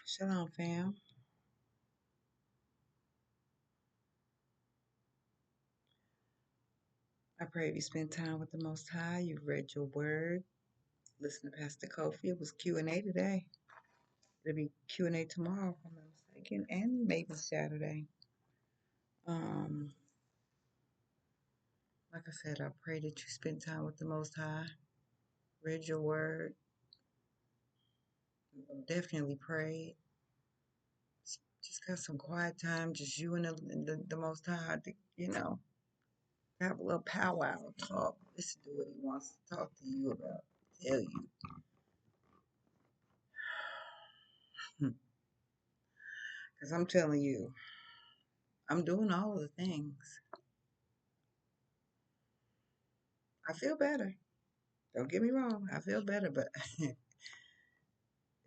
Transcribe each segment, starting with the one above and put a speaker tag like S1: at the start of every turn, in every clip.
S1: Shalom, fam. I pray you spend time with the Most High. You've read your word. Listen to Pastor Kofi. It was Q&A today. It'll be Q&A tomorrow, if I'm not mistaken, and maybe Saturday. Um, like I said, I pray that you spend time with the Most High. Read your word. Definitely pray. Just got some quiet time, just you and the Most High. Have a little powwow talk. Listen to what He wants to talk to you about. Tell you. Because I'm telling you, I'm doing all of the things. I feel better. Don't get me wrong. I feel better, but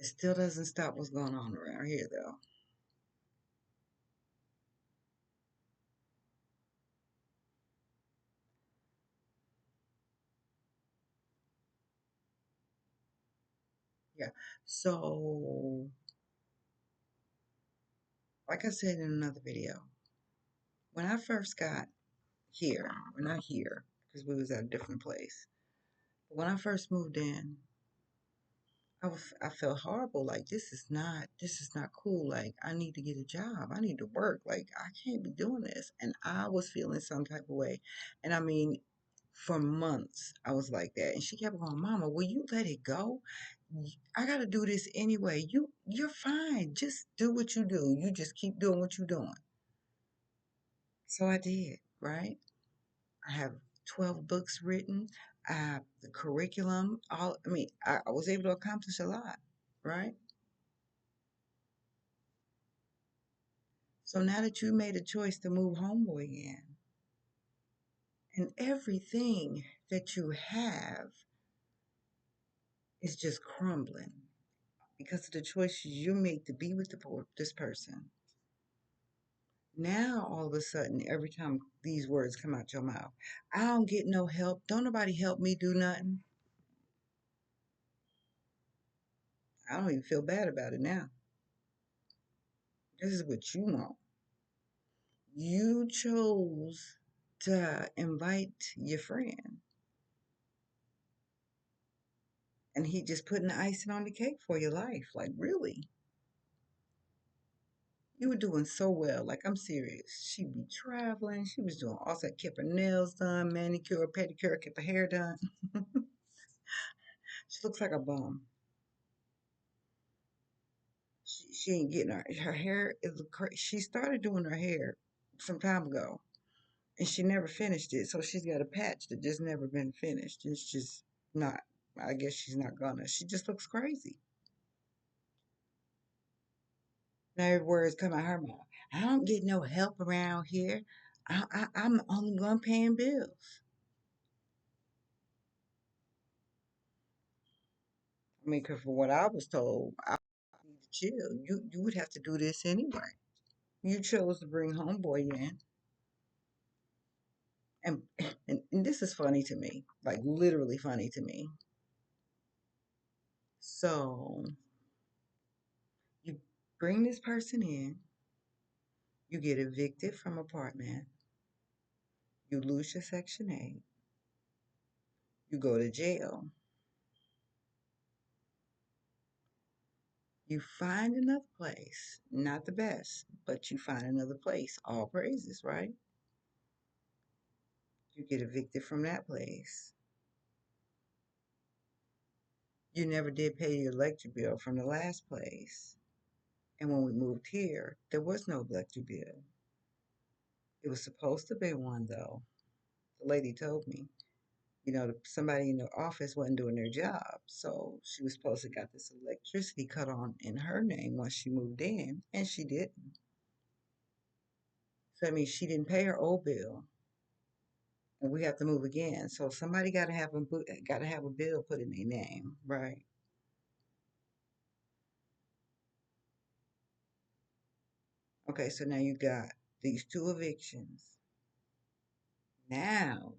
S1: it still doesn't stop what's going on around here, though. Yeah. So, like I said in another video, when I first got here, we're not here because we was at a different place. But when I first moved in, I felt horrible. Like this is not cool. Like I need to get a job. I need to work. Like I can't be doing this. And I was feeling some type of way. And I mean, for months I was like that. And she kept going, Mama, will you let it go? I gotta do this anyway. You're fine. Just do what you do. You just keep doing what you're doing. So I did, right? I have 12 books written. The curriculum, I was able to accomplish a lot, right? So now that you made a choice to move homeboy in, and everything that you have is just crumbling because of the choices you make to be with this person. Now all of a sudden, every time these words come out your mouth, I don't get no help. Don't nobody help me do nothing. I don't even feel bad about it now. This is what you want. You chose to invite your friend, and he just putting the icing on the cake for your life. Like, really? You were doing so well. Like, I'm serious. She be traveling. She was doing all that, kept her nails done, manicure, pedicure, kept her hair done. She looks like a bum. She ain't getting her hair is she started doing her hair some time ago and she never finished it. So she's got a patch that just never been finished. It's just not, I guess she's not gonna. She just looks crazy. Now every word's come out her mouth. I don't get no help around here. I'm the only one paying bills. I mean, 'cause from what I was told, I need to chill. You would have to do this anyway. You chose to bring homeboy in, and, and this is funny to me, like literally funny to me. So you bring this person in, you get evicted from apartment, you lose your Section 8, you go to jail, you find another place, not the best, but you find another place. All praises, right? You get evicted from that place. You never did pay your electric bill from the last place. And when we moved here, there was no electric bill. It was supposed to be one, though. The lady told me, somebody in the office wasn't doing their job. So she was supposed to got this electricity cut on in her name once she moved in, and she didn't. So that means she didn't pay her old bill, and we have to move again. So somebody got to have a bill put in their name, right? Okay, so now you got these two evictions. Now,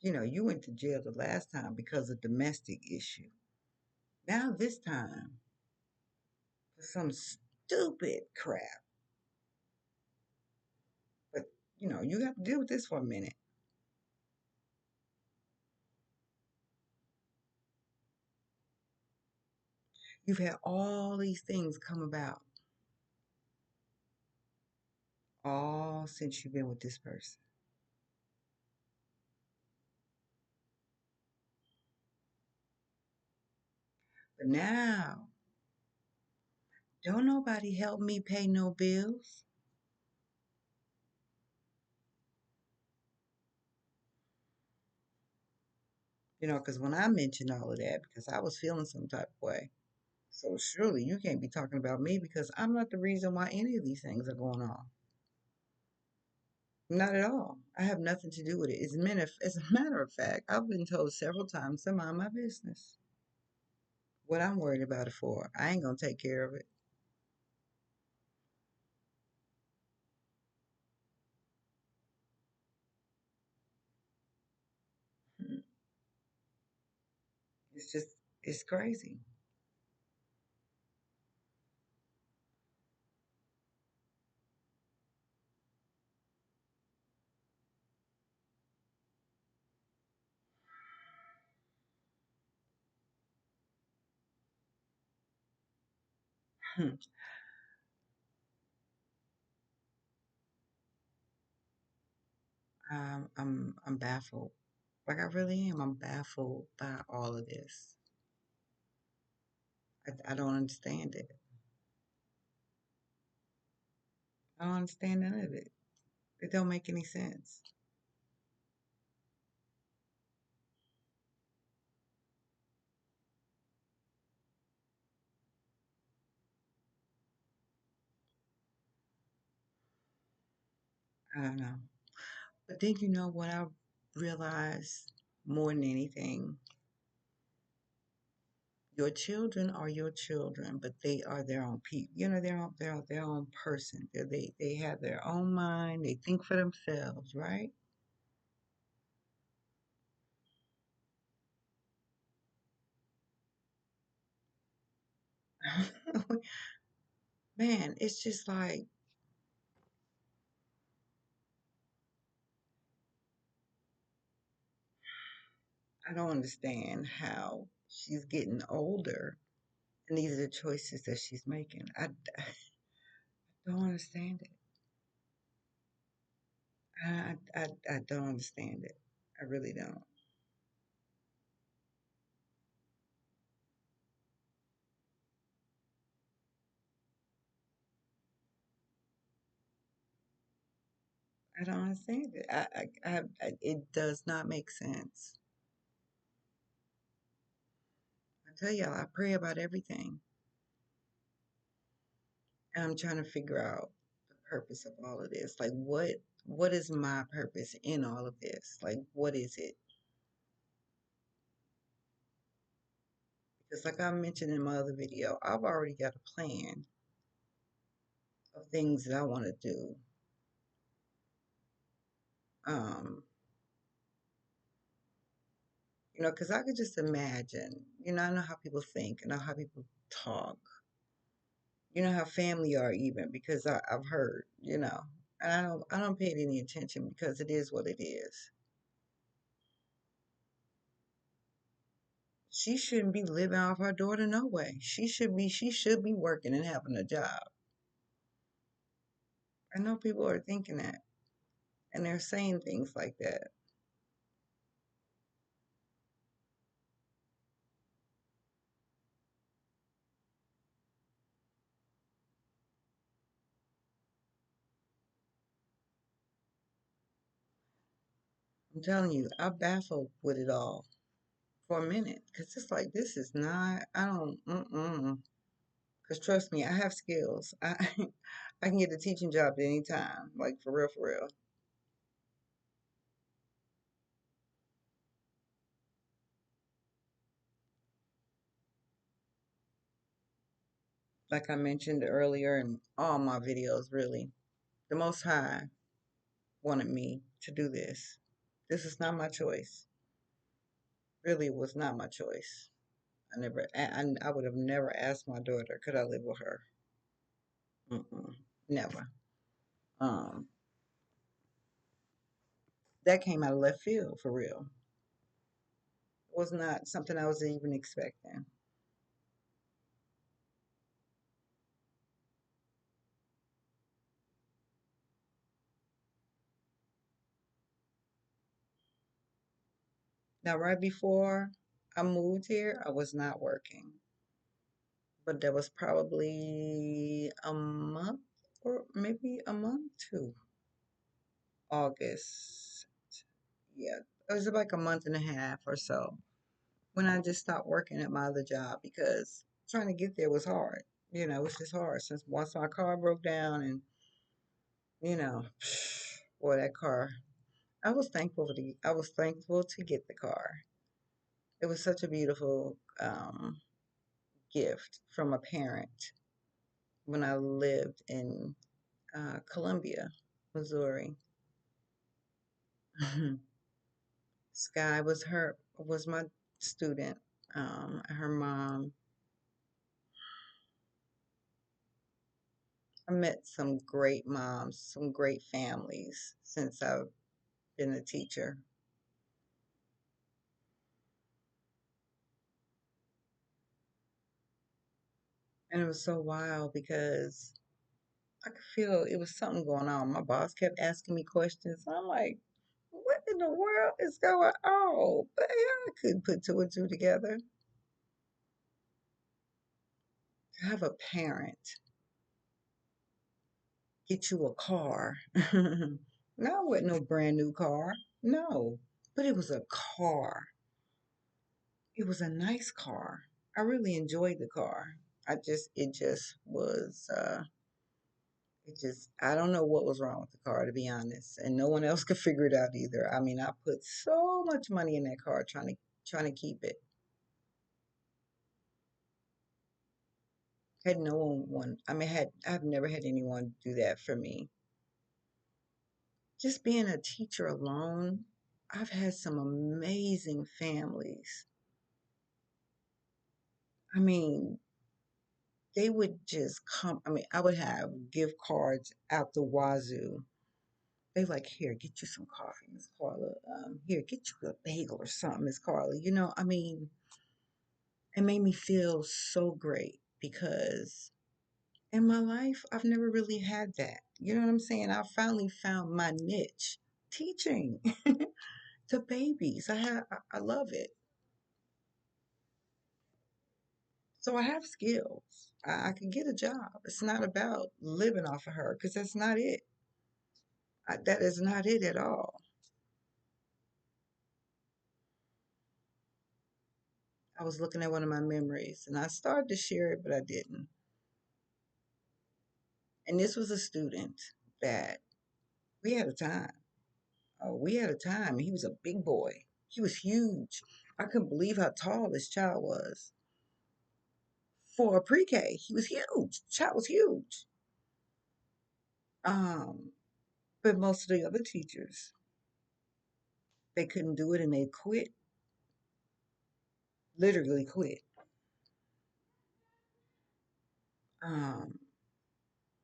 S1: you went to jail the last time because of domestic issue. Now this time, for some stupid crap. But, you got to deal with this for a minute. You've had all these things come about, all since you've been with this person. But now, don't nobody help me pay no bills. Because when I mentioned all of that, because I was feeling some type of way. So surely you can't be talking about me because I'm not the reason why any of these things are going on. Not at all. I have nothing to do with it. As a matter of fact, I've been told several times to mind my business. What I'm worried about it for. I ain't gonna take care of it. Mm. It's crazy. Hmm. I'm baffled. Like I really am. I'm baffled by all of this. I don't understand it. I don't understand none of it. It don't make any sense. I don't know. But then you know what I realized more than anything? Your children are your children, but they are their own people. Their own person. They have their own mind. They think for themselves, right? Man, it's just like I don't understand how she's getting older, and these are the choices that she's making. I don't understand it. I don't understand it. I really don't. I don't understand it. It does not make sense. I tell y'all, I pray about everything, and I'm trying to figure out the purpose of all of this. Like, what is my purpose in all of this? Like, what is it? Because, like I mentioned in my other video, I've already got a plan of things that I want to do. Um, because I could just imagine. I know how people think, I know how people talk. You know how family are even because I've heard. And I don't pay it any attention because it is what it is. She shouldn't be living off her daughter no way. She should be working and having a job. I know people are thinking that and they're saying things like that. I'm telling you, I'm baffled with it all for a minute because it's like this is not. I don't. Because trust me, I have skills. I can get a teaching job at any time. Like for real, for real. Like I mentioned earlier in all my videos, really, the Most High wanted me to do this. This is not my choice. Really, it was not my choice. I would have never asked my daughter, could I live with her? Mm-mm, never. Um, that came out of left field for real. Was not something I was even expecting. Now, right before I moved here, I was not working, but there was probably a month or maybe a month too. August. Yeah, it was like a month and a half or so when I just stopped working at my other job because trying to get there was hard. It was just hard since once my car broke down and, you know, boy, that car. I was thankful to get the car. It was such a beautiful gift from a parent when I lived in Columbia, Missouri. Sky was my student. Her mom. I met some great moms, some great families since I've been a teacher, and it was so wild because I could feel it was something going on. My boss kept asking me questions. I'm like, "What in the world is going on?" But I couldn't put two and two together. To have a parent get you a car. No, it wasn't no brand new car. No, but it was a car. It was a nice car. I really enjoyed the car. It just was, I don't know what was wrong with the car, to be honest. And no one else could figure it out either. I mean, I put so much money in that car trying to keep it. Had no one, I mean, I've never had anyone do that for me. Just being a teacher alone, I've had some amazing families. I mean, they would just come. I mean, I would have gift cards out the wazoo. They like, here, get you some coffee, Miss Carla. Here, get you a bagel or something, Miss Carla. I mean, it made me feel so great because in my life, I've never really had that. You know what I'm saying? I finally found my niche, teaching to babies. I love it. So I have skills. I can get a job. It's not about living off of her because that's not it. That is not it at all. I was looking at one of my memories and I started to share it, but I didn't. And this was a student that we had a time. Oh, we had a time. He was a big boy. He was huge. I couldn't believe how tall this child was. For a pre-K, he was huge. The child was huge. Um, but most of the other teachers, they couldn't do it and they quit, literally quit. Um,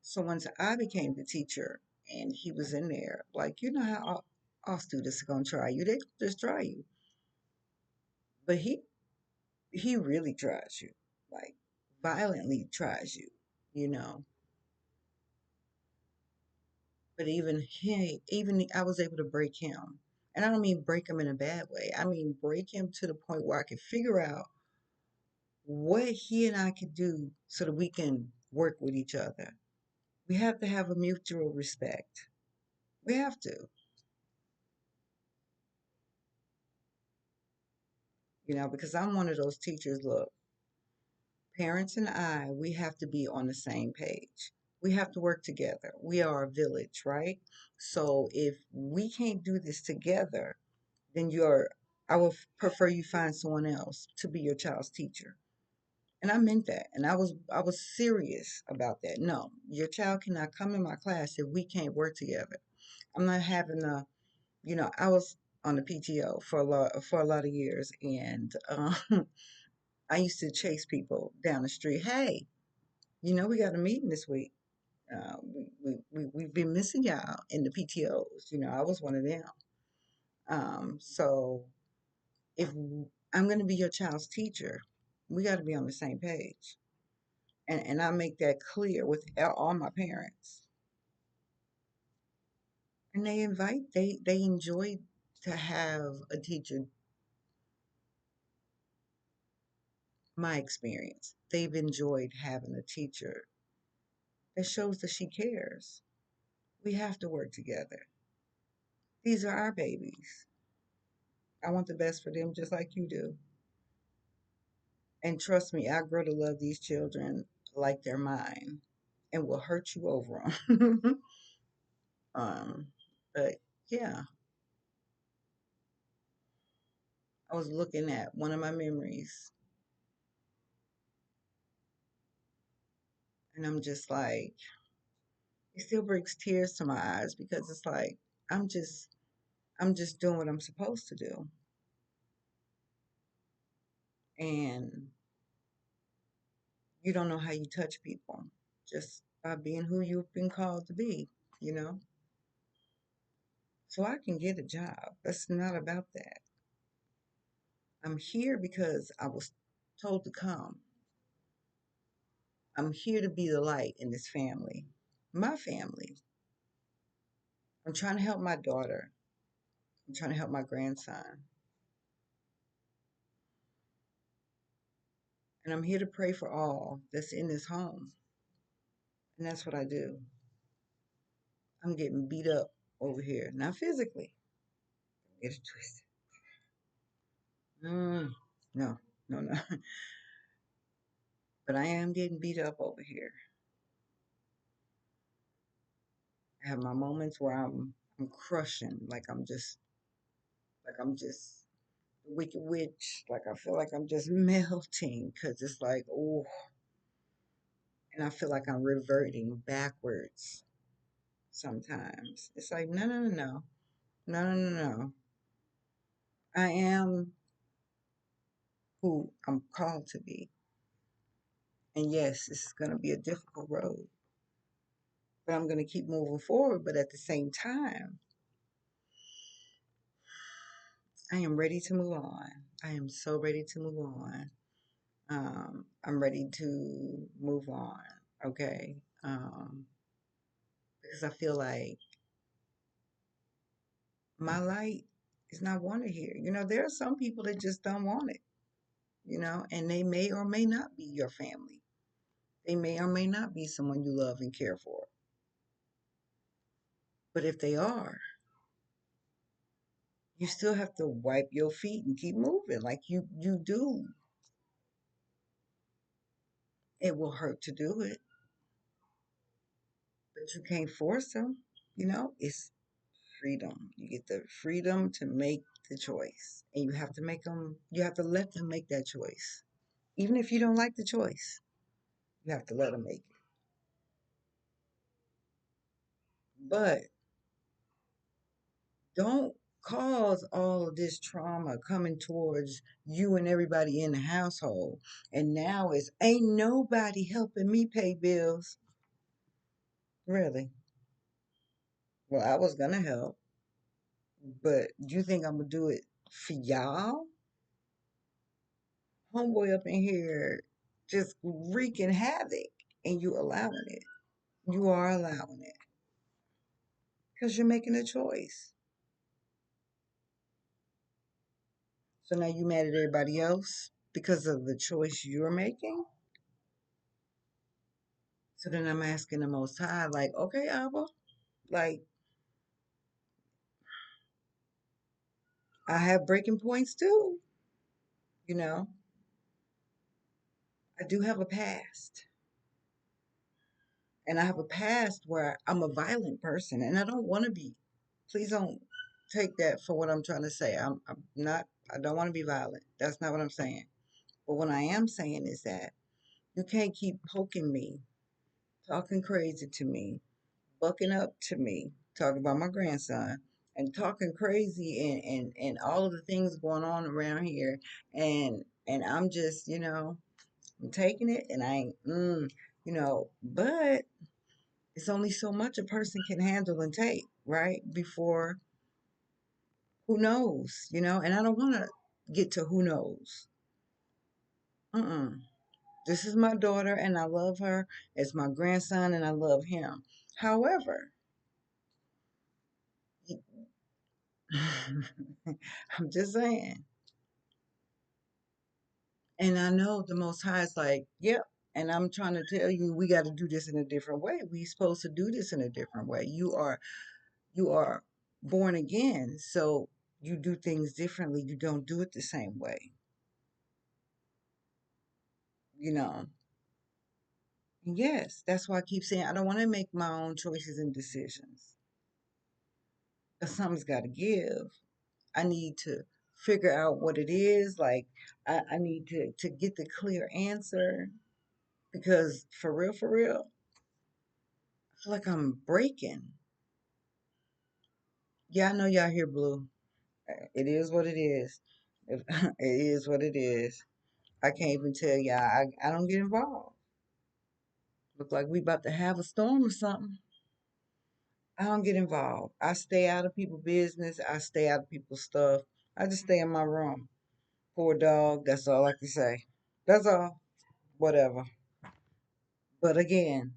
S1: so once I became the teacher and he was in there, like, you know how all students are going to try you, they just try you. But he really tries you, like violently tries you, you know. But even I was able to break him, and I don't mean break him in a bad way. I mean break him to the point where I could figure out what he and I could do so that we can work with each other. We have to have a mutual respect. We have to, because I'm one of those teachers. Look, parents and we have to be on the same page. We have to work together. We are a village, right? So if we can't do this together, then I would prefer you find someone else to be your child's teacher. And I meant that. And I was serious about that. No, your child cannot come in my class if we can't work together. I'm not having I was on the PTO for a lot of years, and I used to chase people down the street. Hey, we got a meeting this week. We've been missing y'all in the PTOs. I was one of them. So if I'm going to be your child's teacher, we got to be on the same page. And I make that clear with all my parents. And they enjoy to have a teacher, my experience. They've enjoyed having a teacher that shows that she cares. We have to work together. These are our babies. I want the best for them just like you do. And trust me, I grow to love these children like they're mine and will hurt you over them. um, but yeah, I was looking at one of my memories and I'm just like, it still brings tears to my eyes because it's like, I'm just, I'm just doing what I'm supposed to do. And you don't know how you touch people just by being who you've been called to be, you know? So I can get a job. That's not about that. I'm here because I was told to come. I'm here to be the light in this family, my family. I'm trying to help my daughter. I'm trying to help my grandson. And I'm here to pray for all that's in this home. And that's what I do. I'm getting beat up over here. Not physically. Get it twisted. Mm, no, no, no. But I am getting beat up over here. I have my moments where I'm crushing, like I'm just the wicked witch. Like I feel like I'm just melting because it's like, oh, and I feel like I'm reverting backwards sometimes. It's like, no, no, no, no, no, no, no, no. I am who I'm called to be. And yes, this is going to be a difficult road, but I'm going to keep moving forward. But at the same time, I am ready to move on. I am so ready to move on. I'm ready to move on. Okay. Because I feel like my light is not wanted here. There are some people that just don't want it, and they may or may not be your family. They may or may not be someone you love and care for. But if they are, you still have to wipe your feet and keep moving like you do. It will hurt to do it, but you can't force them. It's freedom. You get the freedom to make the choice, and you have to let them make that choice. Even if you don't like the choice, you have to let them make it. But don't cause all of this trauma coming towards you and everybody in the household. And now it's ain't nobody helping me pay bills. Really? Well, I was gonna help, but you think I'm gonna do it for y'all? Homeboy up in here just wreaking havoc, and you allowing it. You are allowing it because you're making a choice. So now you mad at everybody else because of the choice you're making. So then I'm asking the Most High, like, okay, Abba, like I have breaking points too. You know, I do have a past, and I have a past where I'm a violent person, and I don't want to be. Please don't take that for what I'm trying to say. I'm not. I don't want to be violent. That's not what I'm saying. But what I am saying is that you can't keep poking me, talking crazy to me, bucking up to me, talking about my grandson, and talking crazy and all of the things going on around here, and I'm just I'm taking it, and I ain't but It's only so much a person can handle and take, right? Before who knows, And I don't want to get to who knows. Mm-mm. This is my daughter, and I love her. It's my grandson, and I love him. However, I'm just saying. And I know the Most High is like, yep. And I'm trying to tell you, we got to do this in a different way. We supposed to do this in a different way. You are born again, so you do things differently. You don't do it the same way, you know. And yes, that's why I keep saying I don't want to make my own choices and decisions. But something's got to give. I need to figure out what it is. Like I need to get the clear answer because for real, I feel like I'm breaking. Yeah, I know y'all hear blue. It is what it is. It is what it is. I can't even tell y'all. I don't get involved. Look like we about to have a storm or something. I don't get involved. I stay out of people's business. I stay out of people's stuff. I just stay in my room. Poor dog. That's all I can say. That's all. Whatever. But again,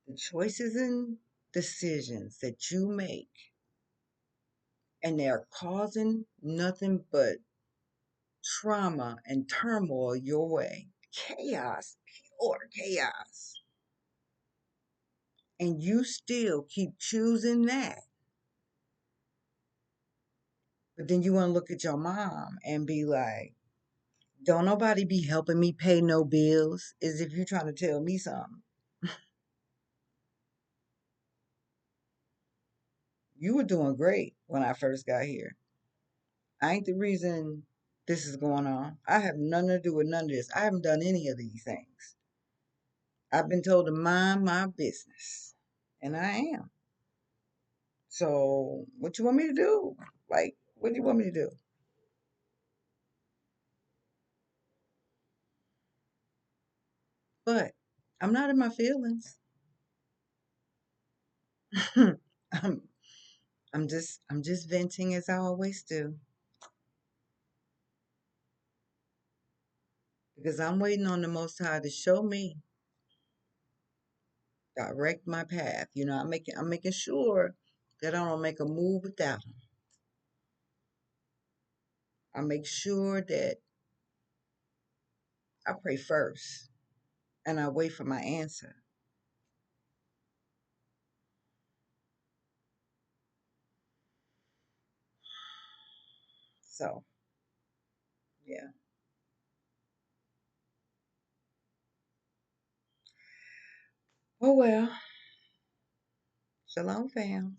S1: the choices and decisions that you make, and they're causing nothing but trauma and turmoil your way. Chaos, pure chaos. And you still keep choosing that. But then you want to look at your mom and be like, don't nobody be helping me pay no bills, as if you're trying to tell me something. You were doing great when I first got here. I ain't the reason this is going on. I have nothing to do with none of this. I haven't done any of these things. I've been told to mind my business, and I am. So, what you want me to do? Like, what do you want me to do? But I'm not in my feelings. I'm, I'm just venting as I always do because I'm waiting on the Most High to show me, direct my path. I'm making sure that I don't make a move without him. I make sure that I pray first and I wait for my answer. So, yeah. Oh well. Shalom, fam.